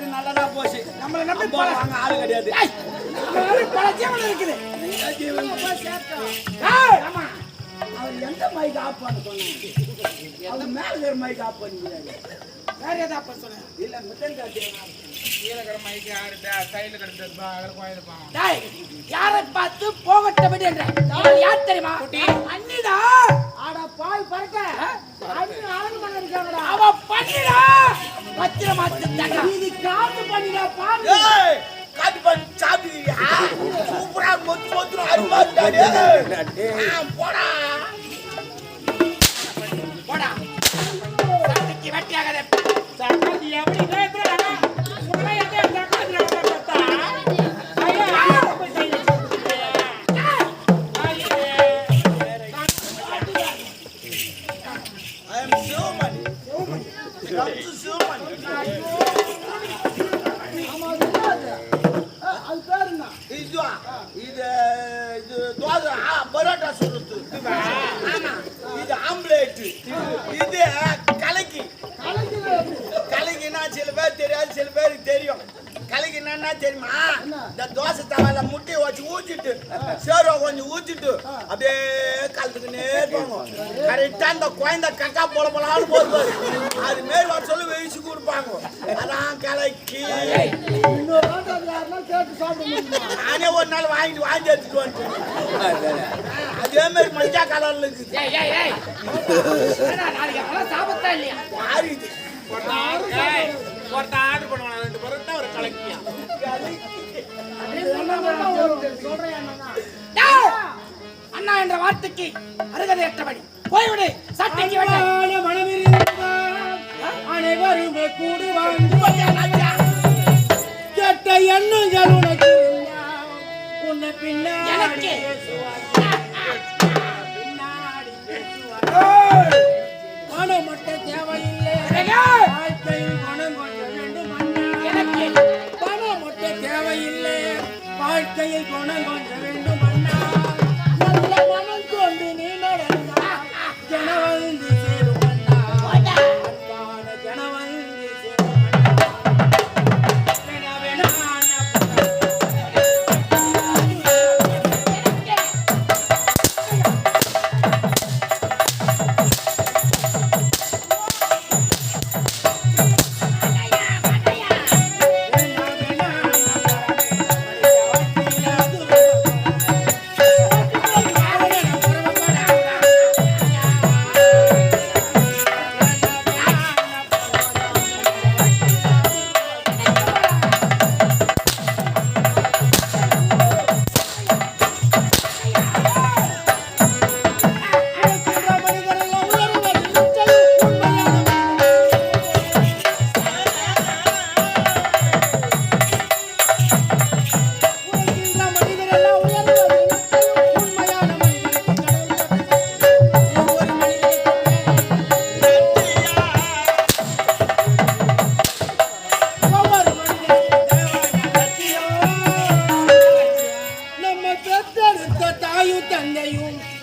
நமக்கு நல்லதா போச்சு. நம்மள நம்பி வாங்க ஆளு கிடையாது. பல ஜீவன் இருக்குது. ஆமா அவர் எந்த மைக் ஆஃப் பண்ண சொன்னாங்க? அது மேல மைக் ஆஃப் பண்ணிக்கிறாரு. வேற ஏதாவது பண்ண சொன்னேன் இல்ல மித்தல் காட்டி கீழே மைக் ஆடுதா சைடுல கிடந்தது அவர் கோயிலுப்பான். டேய் யாரை பார்த்து போகட்டபடி என்ற யார் தெரியுமா? அண்ணிடா. ஆட பாய் பறக்க அண்ணி அழகு பண்ண இருக்காங்கடா. அவ பண்ணிடா. வச்சிர மாத்து தங்க. இது காத்து பண்ணிடா பாரு. ஏய் காட்டு பண்ணி சாப்பிடுறியா? சூப்பரா மொத்து அருமாட்டாடே. போடா போடா. சட்டிக்கு வெட்டியாகதே. சக்கதி எப்படி கேக்குறா? உன்னை எங்க சக்கதி பார்த்தா? ஐயா போய் செய்ய. I am so money. Come to so money. ஆமா அது பேர் என்ன? இது தோசை பரோட்டா சுடுறது. ஆமா இது ஆம்லேட். இது கலக்கி. கலக்கினா சில பேர் தெரியாது, சில பேருக்கு தெரியும். கலக்கினா என்ன தெரியுமா? இந்த தோசை தவால முட்டையை வச்சு ஊற்றிட்டு சேருவா கொஞ்சம் ஊற்றிட்டு அப்படியே கலத்துக்குன்னே இருப்பாங்க. கரெக்டா இந்த குழந்தை கக்கா போல போலான்னு போடுவாரு. அது மாரி வர சொல்லி வயசு கொடுப்பாங்க. அதான் கலக்கி. இன்னொரு நாட்டு அது யாருன்னா கேட்டு சாப்பிட முடியுமா? நானே ஒரு நாள் வாங்கி எடுத்துட்டு வந்துட்டேன். அதே மாதிரி மஞ்சா கலர்ல இருக்குது. ஏய் ஏய் ஏய். நாளைக்கு அவள சாபத்தா இல்லையா? யாரு இது? ஒருத்த ஆர்டர் பண்ணுவாங்க 2 பரோட்டா ஒரு கலக்கியா. சொல்றேன் அண்ணா. டேய் அண்ணா என்ற வார்த்தைக்கு அருகதையற்றபடி போய்விடு. சட்டிக்கு வெட்ட. அனைவருமே கூடுவாங்க. கெட்ட எண்ணங்கள் உனக்கு உன்னை பின்னாடி எனக்கு பணம் மட்டும் தேவையில்லை. வாழ்க்கையில் குணம் கொஞ்ச வேண்டும் அண்ணா. எனக்கு பணம் மட்டும் தேவையில்லை. வாழ்க்கையில் குணம் கொஞ்ச வேண்டும் அண்ணா. நல்ல மனம் கொண்டு நீ நடந்தா ஜனவந்தி சேரும் அண்ணா. அன்பான ஜனவந்தி சேரும் அண்ணா. வேணா அண்ணா.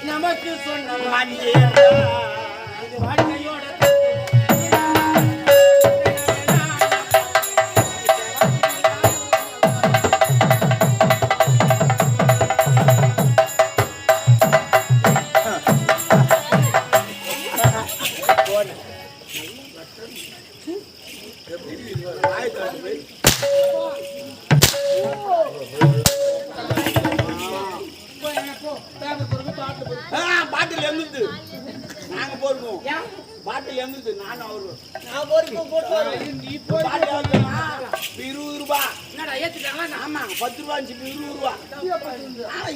நமக்கு சொன்ன வாழ்க்கையோட பாட்டில் எங்குது நாங்க போடுவோம். பாட்டில் எங்குது நானும் அவரும் நான் போறேன் போடு. நீ போய் 20 ரூபாய். என்னடா ஏத்திட்டாங்களா? ஆமா 10 ரூபாய் 20 ரூபாய்.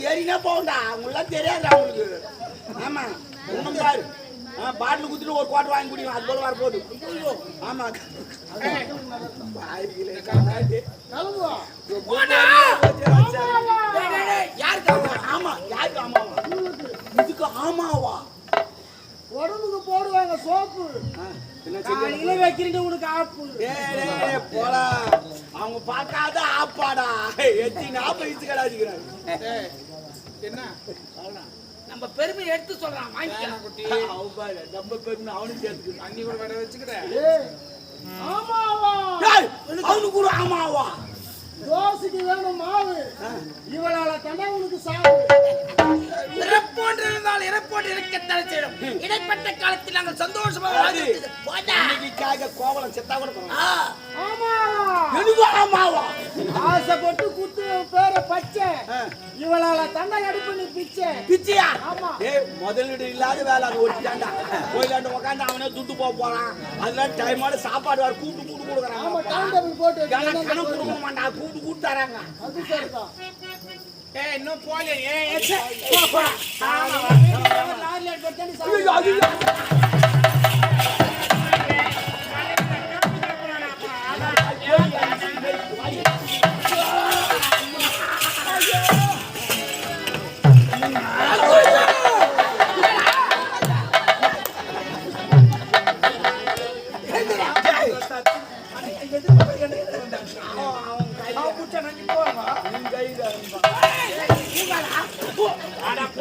ஏறினா போகண்டா அவங்களாம் தெரியாது அவங்களுக்கு. ஆமா ஒன்றும் பாரு பாட்டில் குத்துட்டு ஒரு கோட்டை வாங்கி குடிக்கும். அது போல வர போகுது. ஆமா ஆமா யாருக்கு ஆமாவா? இதுக்கு ஆமாவா? உடம்புக்கு போடுவாங்க சோப்பு. காலையில வைக்கிறீங்க உனக்கு ஆப்பு. போடா அவங்க பார்க்காத ஆப்பாடா. எத்தினா பைத்து கடாதிக்கிறாங்க. என்ன நம்ம பெருமை எடுத்து சொல்றான். வாங்கிக்கலாம் குட்டி நம்ம பெருமை அவனுக்கு சேர்த்துக்கு அண்ணி கூட வர வச்சுக்கிறேன். ஆமாவா டேய், அவனுக்கு கூட ஆமாவா? தோசைக்கு வேணும் மாவு இவளால தானே உனக்கு சாவு இறப்போன்று இருந்தால் இறப்போன்று இருக்கத்தான் செய்யும். இடைப்பட்ட காலத்தில் நாங்கள் சந்தோஷமாக வாழ்ந்திருக்கிறது. போடா. இன்னைக்காக கோவலம் செத்தா கூட பரவாயில்ல. ஆமாவா எனக்கு ஆமாவா? ஆசைப்பட்டு குத்து பேரை பச்சை இவளால தண்டை அடுப்பு நீ பிச்சை பிச்சியா? ஆமா. ஏய், முதலீடு இல்லாத வேலை அது ஒட்டிட்டாண்டா. கோயிலாண்ட உட்காந்து அவனே துட்டு போறான். அதெல்லாம் டைமோட சாப்பாடு வேற கூட்டு கொடுக்குறாங்க. ஆமா டைம் டேபிள் போட்டு கணக்கு கொடுக்க மாட்டா, கூட்டு தராங்க. அது சரிதான் ஏய் இன்னும் போலே ஏய் போ ஆமா லாரில போட்டு ஐயோ, ஐயோ.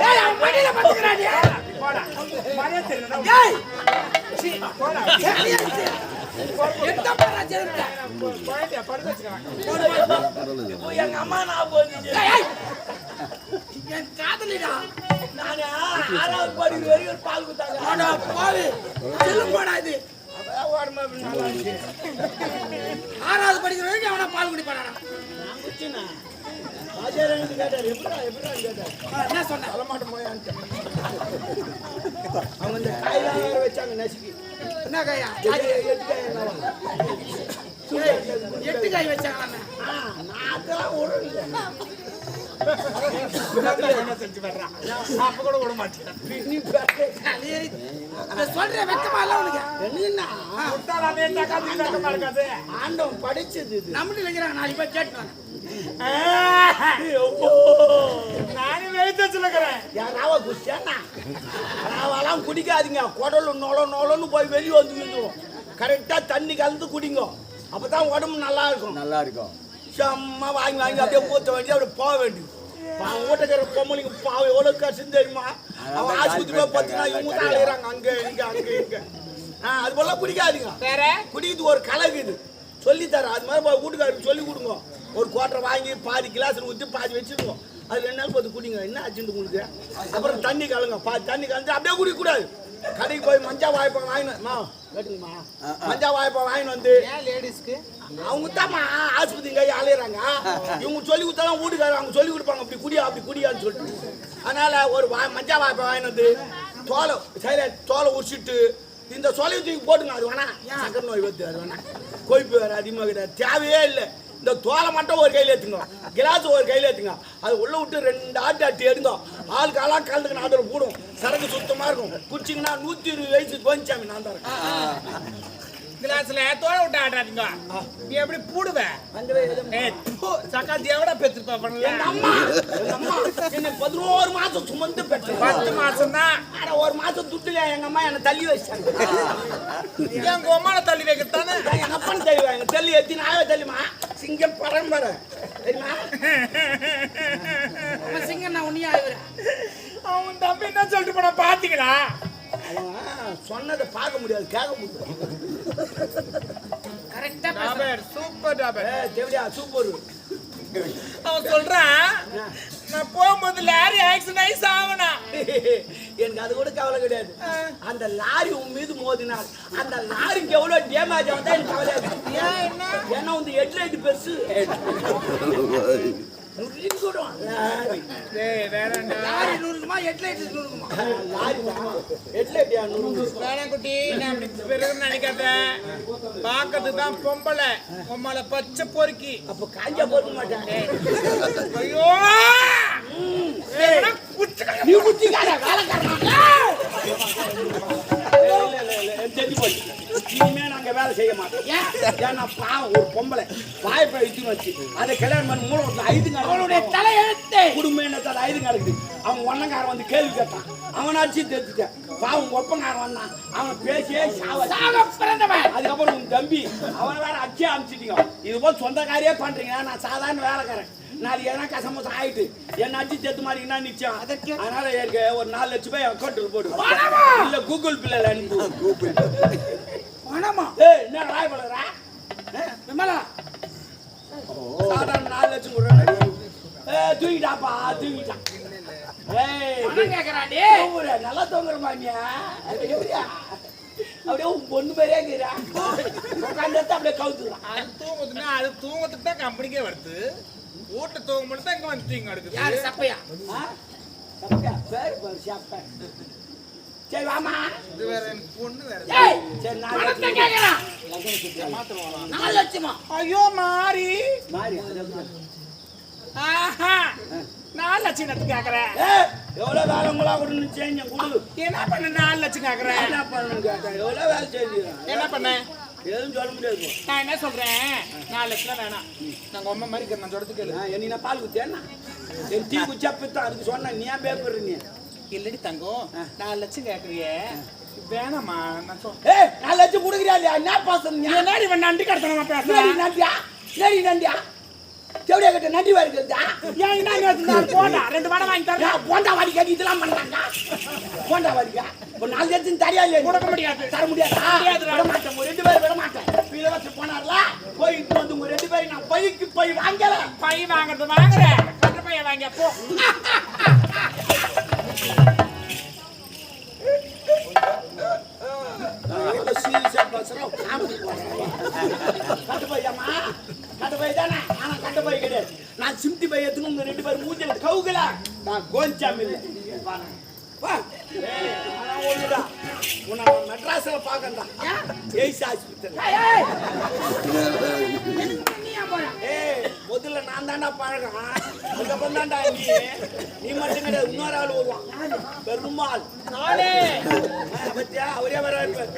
ஏய், அவன் மடியில படுத்துக்கிறானே. போடா மரியாதை தெரியல ஏய், போடா எந்த பாரா செய்யற? போயிட்டு படுத்து வச்சுக்கறாங்க இப்போ எங்க அம்மா நான் போச்சு. ஏய், என் காதலிடா. நானு 6வது படிக்கிற வரைக்கும் பால் குத்தாங்க. அட பாவி, செல்லும் போடா இது. அப்பதான் உடம்பு அப்படி நல்லா இருந்துச்சு. 6வது படிக்கிற வரைக்கும் அவனா பால் குடிப்பானா? நான் குச்சினா ராஜாராணி கேட்டார், எப்படிடா கேட்டார். என்ன சொன்ன? சொல்ல மாட்டேன் போயான்ட்டு. அவங்க இந்த காயெல்லாம் வேற வச்சாங்க நசுக்கி. என்ன கையா? எட்டு காய் என்னவா? எட்டு காய் வச்சாங்களாமே. நான் அதெல்லாம் விடல. என்ன செஞ்சு வர்றான் அப்ப கூட விட மாட்டேன் நீ பேசு. இத சொல்ற வெக்கமா இல்ல உனக்கு? என்னன்னா முட்டாளாவே தக்காளி தக்கமா இருக்காது ஆண்டவன் படிச்சது இது. நம்மள இல்லங்கறாங்க, நாளைக்கு போய் கேட்டுவாங்க. நானே வெயிட் வச்சிருக்கிறேன் யார் ராவா குடிச்சானா? ராவாலாம் குடிக்காதீங்க. குடலு நொலன்னு போய் வெளியே வந்து விழுந்துடும். கரெக்டா தண்ணி கலந்து குடிங்க. அப்பதான் உடம்பு நல்லா இருக்கும். செம்ம வாங்கி அப்படியே ஊற்ற வேண்டியது, அப்படியே போக வேண்டியது. அவன் வீட்டுக்கிற பொம்மலிங்க பாவம் எவ்வளவு கஷ்டம் தெரியுமா? அவன் ஆஸ்பத்திரி போய் பார்த்தீங்கன்னா இவங்க தான் அலையிறாங்க அங்க இங்க. அது போல குடிக்காதீங்க. வேற குடிக்கிறது ஒரு கலகு இது சொல்லித்தரேன். அது மாதிரி வீட்டுக்காரருக்கு சொல்லி கொடுங்க. ஒரு குவார்டர் வாங்கி பாதி கிளாஸ் ஊற்றி பாதி வச்சுருங்க. அது 2 நாள் பார்த்து குடிங்க. என்ன ஆச்சுன்னு உங்களுக்கு? அப்புறம் தண்ணி கலங்க. பாதி தண்ணி கலந்து அப்படியே குடிக்கக்கூடாது. கடைக்கு போய் மஞ்சா வாய்ப்பா வாங்கினு கேட்டுங்கம்மா. மஞ்சா வாய்ப்பா வாங்கின்னு வந்து லேடிஸ்க்கு அவங்க தான்மா ஆஸ்பத்திரி கை அலையிறாங்க. இவங்க சொல்லி கொடுத்தாலும் வீட்டுக்காரங்க அவங்க சொல்லி கொடுப்பாங்க, அப்படி குடியான்னு சொல்லிட்டு. அதனால ஒரு மஞ்சா வாய்ப்பா வாங்கினு வந்து தோலை உரிச்சிட்டு இந்த சொலையை தூக்கி போட்டுங்க. அது வேணா சக்கரை நோய் வருது. அது வேணா கொய்ப்பு வேறு அதிகமாக கிடையாது. தேவையே இல்லை. இந்த தோலை மட்டும் ஒரு கையில் ஏற்றுங்க, கிளாஸ் ஒரு கையில் ஏற்றுங்க. அது உள்ள விட்டு 2 ஆட்டி எடுங்க. ஆளுக்கு ஆளாக கலந்துக்கு அதில் போடும். சரக்கு சுத்தமாக இருக்கும். குடிச்சிங்கன்னா 120 வயசு போஞ்சாமி நான் தான். கிளாஸ்ல தோட விட்டு ஆடாதீங்க. நீ எப்படி பூடுவேன் சக்காத்தி எவ்வளோ பெற்றுப்பா பண்ணல? எங்க அம்மா என்ன 11 மாசம் சுமந்து பெற்ற. 10 மாசம் தான். ஆனா 1 மாசம் துட்டுல எங்க அம்மா என்ன தள்ளி வச்சாங்க. எங்க அம்மாவை தள்ளி வைக்கத்தானே எங்க அப்பன்னு தள்ளிவா. எங்க தள்ளி எத்தி நாவே தள்ளிமா. சிங்கம் பரம்பரை தெரியுமா? அவன் சிங்கண்ணா உன்னியா இவர. அவன் தம்பி என்ன சொல்லிட்டு போனா பாத்தீங்களா? அவன் சொன்னதை பார்க்க முடியாது, கேட்க முடியும். கரெக்டா டாபர் சூப்பர் டாபர். தேவடியா சூப்பர். அவன் சொல்றான் நான் போகும்போது லாரி ஆக்சிடென்ட் ஆகி சாவனா. எனக்கு அது கூட கவலை கிடையாது. அந்த லாரி உன் மீது மோதினால் அந்த லாரிக்கு எவ்வளவு டேமேஜ் ஆகுதா எனக்கு கவலை இருக்கு. ஏன்னா வந்து ஹெட்லைட் பெருசு லாரி நூறுக்குமா ஹெட்லைட் நூறுக்குமா? வேணாங்குட்டி நான் அப்படி பெருகுன்னு நினைக்காத. பார்க்கறது தான் பொம்பளை பொம்பளை பச்சை பொறுக்கி. அப்ப காஞ்சா போட மாட்டேன். ஐயோ நீ குத்திக்காத வேலைக்காரன். இனிமே நாங்க வேலை செய்ய மாட்டோம். ஏன்னா பாவம் ஒரு பொம்பளை வாய்ப்பை வச்சுன்னு வச்சு அதை கல்யாணம் பண்ணி 3 வருஷம் 5 அவளுடைய தலையெழுத்து குடும்பம் என்ன 5 நடக்குது. அவன் ஒன்னங்காரன் வந்து கேள்வி கேட்டான். அவன் அடிச்சு தெரிஞ்சுட்டேன். பாவம் ஒப்பங்காரன் வந்தான். அவன் பேசியே சாக பிறந்தவன். அதுக்கப்புறம் உன் தம்பி அவனை வேற அச்சே அனுப்பிச்சிட்டீங்க. இது போல் சொந்தக்காரியே பண்றீங்க. நான் சாதாரண வேலைக்காரன். நாளைக்கு எதனா கசமசம் ஆயிட்டு என்ன அடிச்சு சேர்த்து மாதிரின்னா நிச்சயம். அதனால எனக்கு ஒரு 4 லட்சம் ரூபாய் அக்கௌண்ட்டில் போடு, இல்ல கூகுள் பில்ல அனுப்பு. பணமா? ஏய் என்ன ராய் பலரா விமலா சாதாரண 4 லட்சம் கொடுறானே தூக்கிட்டாப்பா தூக்கிட்டான் ஏய் பணம் கேக்குறாடி. தூங்குற நல்லா தூங்குற மாமியா எப்படியா அப்படியே பொண்ணு மாதிரியே இருக்கிறா உட்காந்து அப்படியே கவுத்துறான் அது தூங்குதுன்னா அது தூங்கத்துக்கு தான் கம்பெனிக்கே வருது வீட்டு தூங்க மட்டும் தான் இங்க வந்து தூங்க எடுக்குது யாரு சப்பையா? அப்படியா பேர் பேர் சாப்பிட்டேன் சரி வாமா இது வேற எனக்கு பொண்ணு வேற ஏய் சரி பணத்தை கேக்குறான். 4 லட்சமா? ஐயோ மாறி மாறி ஆஹா 4 லட்சம் எடுத்து கேக்குறேன் எவ்வளவு வேலை உங்களா கொடுன்னு செஞ்ச குடு என்ன பண்ண 4 லட்சம் கேக்குறேன் என்ன பண்ணணும் கேட்டேன் எவ்வளவு வேலை செஞ்சுக்கிறேன் என்ன பண்ண எதுவும் சொல்ல முடியாது நான் என்ன சொல்றேன் 4 லட்சம் வேணாம் நாங்க அம்மா மாதிரி இருக்கிற நான் சொல்றது கேளு என்ன பால் குத்தியா என் டீ குச்சா பித்தான் அதுக்கு சொன்ன நீ ஏன் பேப்பர் நீ இல்லடி தங்கம் 4 லட்சம் கேக்குறிய வேணாமா நான் சொல் 4 லட்சம் கொடுக்குறியா இல்லையா என்ன பாசம் நீ என்னடி இவன் நன்றி கடத்தனமா பேசுறேன் நண்டியா சரி நண்டியா செவடியா கிட்ட நண்டி வாரி கேட்டா ஏன் என்ன போடா 2 வடை வாங்கி தரேன் போண்டா வாடி கேட்டு இதெல்லாம் பண்றாங்க போண்டா வாடிக்கா ஒரு 4 லட்சம் தரியா இல்லையா கொடுக்க முடியாது தர முடியாதா முடியாதுடா. விட மாட்டேன் ஒரு 2 பேர் விட மாட்டேன் இலவசம் போனார்ல போயிட்டு வந்து உங்க 2 பேரும் நான் பைக்கு போய் வாங்கல பை வாங்குறது வாங்குறேன் கட்ட பைய வாங்க போ சீரியஸா பேசுறோம் கட்ட பையம்மா கட்ட பை தானே ஆனா கட்ட பை கிடையாது நான் சிம்டி பை எடுத்துன்னு உங்க 2 பேரும் மூஞ்சில கவுகல நான் கோஞ்சாம் இல்லை வா ஒண்ணுடா உன்னை மெட்ராஸ்ல பாக்கண்டா எய்ஸ் ஆஸ்பத்திரி முதல்ல நான் தாண்டா பழகம் அதுக்கப்புறம் தாண்டா நீ மட்டும் கிடையாது இன்னொரு ஆள் வருவான் பெருமாள் பத்தியா அவரே வர இருப்பார்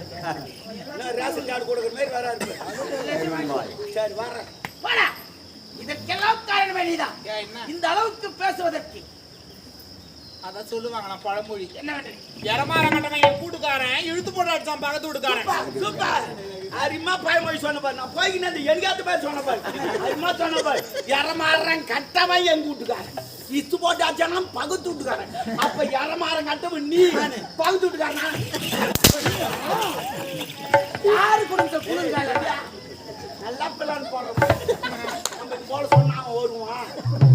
ரேஷன் கார்டு கொடுக்குற மாதிரி வர இருப்பார் சரி வர்றேன் வாடா. இதற்கெல்லாம் காரணமே நீதான். என்ன இந்த அளவுக்கு பேசுவதற்கு அதான் சொல்லுவாங்க நான் பழமொழி என்ன வேண்டும்? எரமாற கட்டவன் என் கூட்டுக்காரன் இழுத்து போட்டு அடிச்சான் பக்கத்து வீட்டுக்காரன் சூப்பர் அரிமா பழமொழி சொன்ன பாரு நான் போய்கின்னு எனக்காத்து பேர் சொன்ன பாரு அரிமா சொன்ன பாரு இறமாறன் கட்டவன் என் கூட்டுக்காரன் இத்து போட்டு அச்சானா பகுத்து விட்டுக்காரன் அப்ப இறமாறன் கட்டவன் நீ பகுத்து விட்டுக்காரனா யாரு கொடுத்த குழுங்கால? நல்லா பிளான் போடுறான் நம்ம போல சொன்னா அவன் வருவான்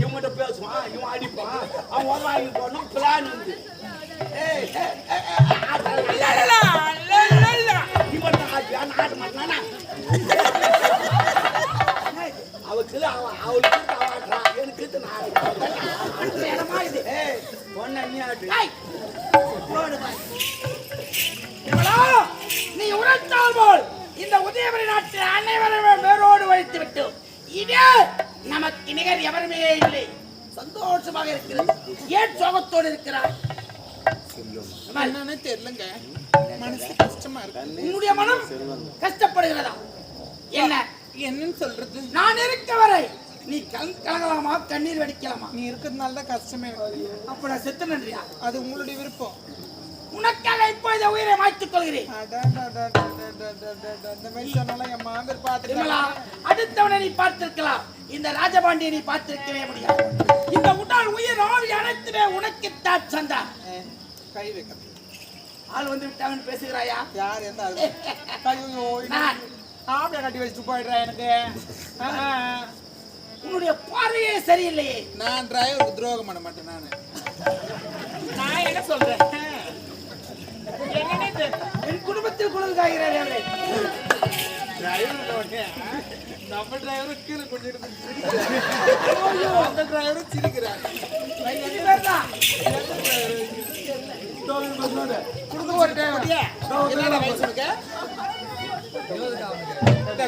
இவங்கிட்ட பேசுவான் இவன் அடிப்பான் அவன் வாங்கி போடணும் பிளான் இருந்து இவன் ஆட்ட மாட்டானா அவளுக்கு அவளுக்கு ஆடுறான் எனக்கு நான் இது ஒன்னு நீ ஆட்டு நீ உரைத்தால் போல் இந்த உதயபுரி நாட்டு அனைவரும் வேரோடு வைத்து விட்டோம். இது நமக்கு நிகர் எவருமே இல்லை. சந்தோஷமாக இருக்கிறது. ஏன் சோகத்தோடு இருக்கிறார்? என்னன்னு தெரியலங்க மனசு கஷ்டமா இருக்கு உன்னுடைய மனம் கஷ்டப்படுகிறதா? என்ன என்னன்னு சொல்றது நான் இருக்க வரை நீ கலங்கலாமா கண்ணீர் வடிக்கலாமா? நீ இருக்கிறதுனால தான் கஷ்டமே எனக்கு. அப்ப நான் செத்து நன்றியா? அது உங்களுடைய விருப்பம். உனக்காக இப்பொழுது உயிரை மாய்த்துக் கொள்கிறேன். இந்த மாதிரி சொன்னாலும் என் மாமர் விமலா, பார்த்துக்கலாம். அடுத்தவனை நீ பார்த்திருக்கலாம், இந்த ராஜபாண்டியை நீ பார்த்திருக்கவே முடியாது. இந்த உடல் உயிர் ஆவி அனைத்துமே உனக்குத்தான் சந்தா. கை வைக்க ஆள் வந்து விட்டாவன் பேசுகிறாயா? யார் எந்த ஆளு? ஐயோ நான். ஆம்பளை கட்டி வச்சுட்டு போயிடுறேன் எனக்கு. உன்னுடைய பார்வையே சரியில்லையே. நான் டிரைவருக்கு துரோகம் பண்ண மாட்டேன். நான் என்ன சொல்றேன்? என் குடும்பத்தில் குளிர்காய்கிறார்கள். நம்ம டிரைவரும் கீழே கொஞ்சம் அந்த டிரைவரும் சிரிக்கிறார்.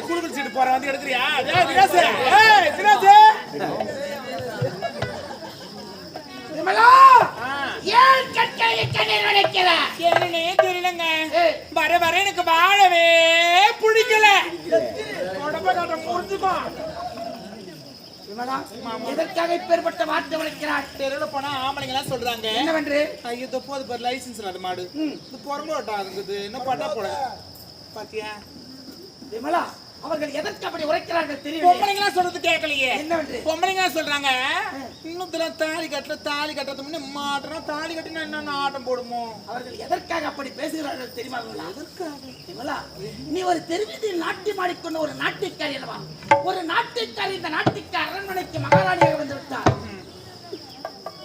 குடும்பம் சீட்டு போற வந்து எடுக்கிறியா? விமலா, ஏன் கற்களை கண்ணீர் வடிக்கிறாய்? என்னன்னே தெரியலங்க. வர வர எனக்கு வாழவே பிடிக்கல. விமலா, எதற்காக இப்பேற்பட்ட வார்த்தை வளர்க்கிறார்? தெருவில் போனா ஆம்பளைங்க எல்லாம் சொல்றாங்க என்னவென்று? ஐயோ போது பாரு லைசன்ஸ் அது மாடு இது புறம்போட்டா இருக்குது என்ன பண்ணா போட பாத்தியா? விமலா, அவர்கள் எதற்கு அப்படி உரைக்கிறார்கள் தெரியவில்லை. பொம்பளைங்களா சொல்றது கேட்கலையே. என்னவென்று? பொம்பளைங்களா சொல்றாங்க இன்னும் தாலி கட்டுறது முன்னே மாட்டோம், தாலி கட்டினா என்ன ஆட்டம் போடுமோ. அவர்கள் எதற்காக அப்படி பேசுகிறார்கள் தெரியுமா? எதற்காக? நீ ஒரு தெருவீதியில் நாட்டியம் ஆடிக்கொண்ட ஒரு நாட்டியக்காரி அல்லவா? ஒரு நாட்டியக்காரி இந்த நாட்டுக்கு அரண்மனைக்கு மகாராணியாக வந்து விட்டார்.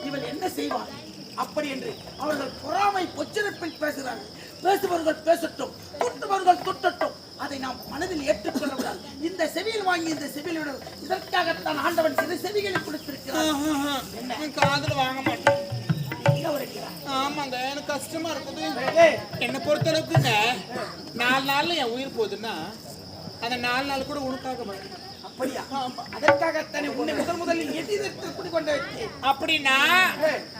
இவள் என்ன செய்வாள் அப்படி என்று அவர்கள் பொறாமை பொச்சரிப்பில் பேசுகிறார்கள். பேசுபவர்கள் பேசட்டும், துட்டுபவர்கள் துட்டட்டும், அதை நாம் மனதில் ஏற்றுக்கொள்ள முடியாது. இந்த செவியில் வாங்கி இந்த செவியில் விட, இதற்காகத்தான் ஆண்டவன் சிறு செவிகளை கொடுத்திருக்கிறார். என்ன காதுல வாங்க மாட்டேன். என்ன உரைக்கிறார்? ஆமாங்க, எனக்கு கஷ்டமா இருக்குது. என்னை பொறுத்த அளவுக்குங்க 4 நாள்ல என் உயிர் போகுதுன்னா அந்த 4 நாள் கூட உனக்காக வரும். அப்படியா? அதற்காகத்தானே உன்னை முதலில் எதிர்த்து குடிக்கொண்டு வைத்தேன். அப்படின்னா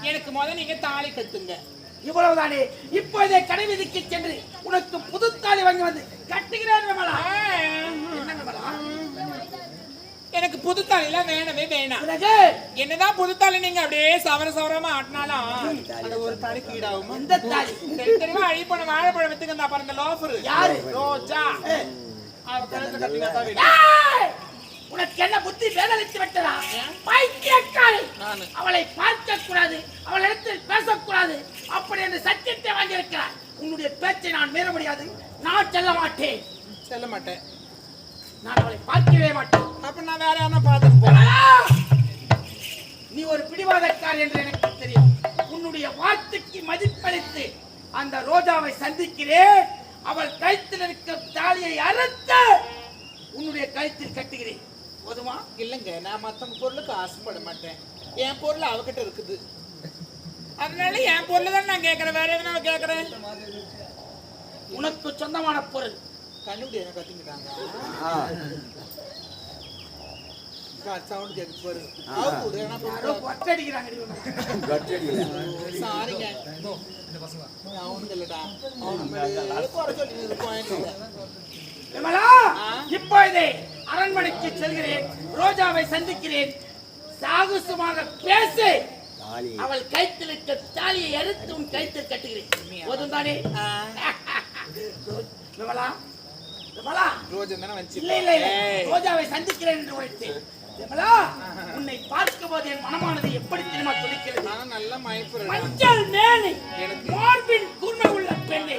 எனக்கு முதல்ல நீங்க தாலி கட்டுங்க. இவ்வளவுதானே? இப்போதே கடைவீதிக்கு சென்று உனக்கு புது தாலி வாங்கி வந்து கட்டுகிறேன். என்ன விமலா? எனக்கு புது தாலிலாம் வேணவே வேணாம். என்னதான் புது தாலி நீங்க அப்படியே சவரமா ஆட்டினாலும் அந்த ஒரு தாலிக்கு ஈடாகும். இந்த தாலி தெரியுமா? அழிப்பணம் வாழைப்பழம் வித்துங்க பாருங்க. லோஃபர் யாரு? ரோஜா. அவ கழுத்து கட்டினா தான் வேணும். உனக்கு என்ன புத்தி வேதளித்து விட்டதா? பைத்தியக்காரி! அவளை பார்க்க கூடாது, அவளிடத்தில் பேசக்கூடாது, அப்படி என்று சத்தியத்தை வாங்கியிருக்கிறார். உன்னுடைய பேச்சை நான் மீற முடியாது. நான் செல்ல மாட்டேன். செல்ல மாட்டேன். நான் அவளை பார்க்கவே மாட்டேன். அப்ப நான் வேற யாரா பார்த்துட்டு போறேன். நீ ஒரு பிடிவாதக்காரி என்று எனக்கு தெரியும். உன்னுடைய வார்த்தைக்கு மதிப்பளித்து அந்த ரோஜாவை சந்திக்கிறேன். அவள் கழுத்தில் இருக்கிற தாலியை அறுத்து உன்னுடைய கழுத்தில் கட்டுகிறேன். போதுமா? இல்லைங்க, நான் மத்தவங்க பொருளுக்கு ஆசைப்பட மாட்டேன். என் பொருள் அவகிட்ட இருக்குது. அதனால என் பொருள் தான் நான் கேட்கறேன். வேற எதுனா கேட்கறேன்? உனக்கு சொந்தமான பொருள். கண்டுபிடி என்ன கத்திக்கிட்டாங்க. சவுண்ட் கேட்க போரு. சாரிங்க, அவனுக்கு இல்லடா. விமலா, இப்பொழுதே அரண்மனைக்கு செல்கிறேன். ரோஜாவை சந்திக்கிறேன். சாகுசமாக பேசி அவள் கைத்தில் இருக்க தாலியை எடுத்து உன் கைத்தில் கட்டுகிறேன். போதும் தானே? விமலா, விமலா, ரோஜா தானே வந்து. இல்லை இல்லை இல்லை, ரோஜாவை சந்திக்கிறேன் என்று உரைத்தேன். விமலா, உன்னை பார்க்கும் போது என் மனமானது எப்படி தெரியுமா துடிக்கிறது? நல்லா மயப்புறேன். மஞ்சள் மேனி, மார்பின் கூர்மை உள்ள பெண்ணே,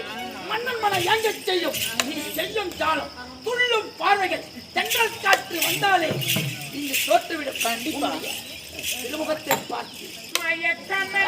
மன்னன் மன எங்க செய்யும் நீ செய்யும் ஜாலம், துள்ளும் பார்வைகள், தென்றல் காற்று வந்தாலே இங்கு தோற்றுவிடும். கண்டிப்பா திருமுகத்தை பார்த்து மயக்கமே